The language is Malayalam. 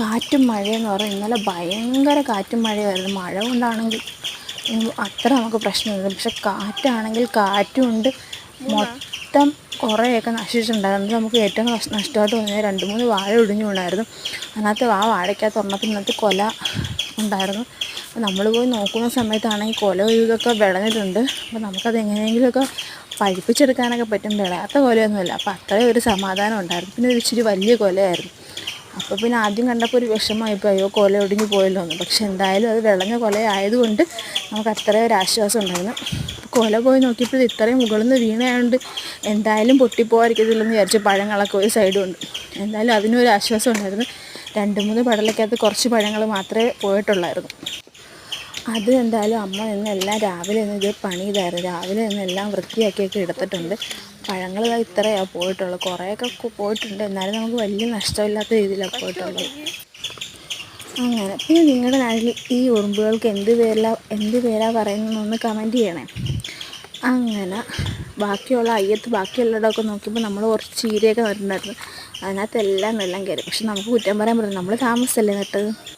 കാറ്റും മഴയെന്ന് പറഞ്ഞാൽ ഇന്നലെ ഭയങ്കര കാറ്റും മഴയായിരുന്നു. മഴ കൊണ്ടാണെങ്കിൽ അത്ര നമുക്ക് പ്രശ്നമില്ല, പക്ഷെ കാറ്റാണെങ്കിൽ കാറ്റുമുണ്ട്. മൊത്തം കുറേയൊക്കെ നശിച്ചിട്ടുണ്ടായിരുന്നു. നമുക്ക് ഏറ്റവും നഷ്ടമായിട്ട് തോന്നിയത് 2-3 വാഴ ഒടിഞ്ഞു വീണായിരുന്നു. അതിനകത്ത് ആ വാഴയ്ക്കകത്ത് ഒരെണ്ണത്തിനകത്ത് കൊല ഉണ്ടായിരുന്നു. നമ്മൾ പോയി നോക്കുന്ന സമയത്താണെങ്കിൽ കൊല ഇതൊക്കെ വിളഞ്ഞിട്ടുണ്ട്. അപ്പോൾ നമുക്കത് എങ്ങനെയെങ്കിലുമൊക്കെ പഴിപ്പിച്ചെടുക്കാനൊക്കെ പറ്റും. വിളയാത്ത കൊലയൊന്നുമില്ല. അപ്പോൾ അത്രയും ഒരു സമാധാനം ഉണ്ടായിരുന്നു. പിന്നെ ഒരു ഇച്ചിരി വലിയ കൊലയായിരുന്നു. അപ്പോൾ പിന്നെ ആദ്യം കണ്ടപ്പോൾ ഒരു വിഷമമായിപ്പോൾ, അയ്യോ കൊല ഒടിഞ്ഞു പോയല്ലോ എന്ന്. പക്ഷെ എന്തായാലും അത് വിളഞ്ഞ കൊലയായതുകൊണ്ട് നമുക്ക് അത്രയും ഒരു ആശ്വാസം ഉണ്ടായിരുന്നു. കൊല പോയി നോക്കിയപ്പോൾ ഇത്രയും മുകളിൽ നിന്ന് വീണയായതുകൊണ്ട് എന്തായാലും പൊട്ടിപ്പോകാതിരിക്കത്തില്ലെന്ന് വിചാരിച്ചു. പഴങ്ങളൊക്കെ ഒരു സൈഡും ഉണ്ട്. എന്തായാലും അതിനൊരു ആശ്വാസം ഉണ്ടായിരുന്നു. 2-3 പടലക്കകത്ത് കുറച്ച് പഴങ്ങൾ മാത്രമേ പോയിട്ടുള്ളായിരുന്നു. അത് എന്തായാലും അമ്മ നിന്നെല്ലാം രാവിലെ നിന്ന് ഇത് പണി ചെയ്തായിരുന്നു. രാവിലെ നിന്നെല്ലാം വൃത്തിയാക്കിയൊക്കെ എടുത്തിട്ടുണ്ട്. പഴങ്ങൾ ഇത്രയാണ് പോയിട്ടുള്ളൂ. കുറേയൊക്കെ പോയിട്ടുണ്ട്, എന്നാലും നമുക്ക് വലിയ നഷ്ടമില്ലാത്ത രീതിയിലാണ് പോയിട്ടുള്ളത്. അങ്ങനെ പിന്നെ നിങ്ങളുടെ നാട്ടിൽ ഈ ഉറുമ്പുകൾക്ക് എന്ത് പേരാ പറയുന്നതെന്നൊന്ന് കമൻറ്റ് ചെയ്യണേ. അങ്ങനെ ബാക്കിയുള്ളതൊക്കെ നോക്കിയപ്പോൾ നമ്മൾ കുറച്ച് ചീരയൊക്കെ നട്ടിട്ടുണ്ടായിരുന്നു. അതിനകത്തെല്ലാം വെള്ളം കയറി. പക്ഷെ നമുക്ക് കുറ്റം പറയാൻ പറ്റില്ല, നമ്മൾ താമസിച്ചല്ലേ നട്ടത്.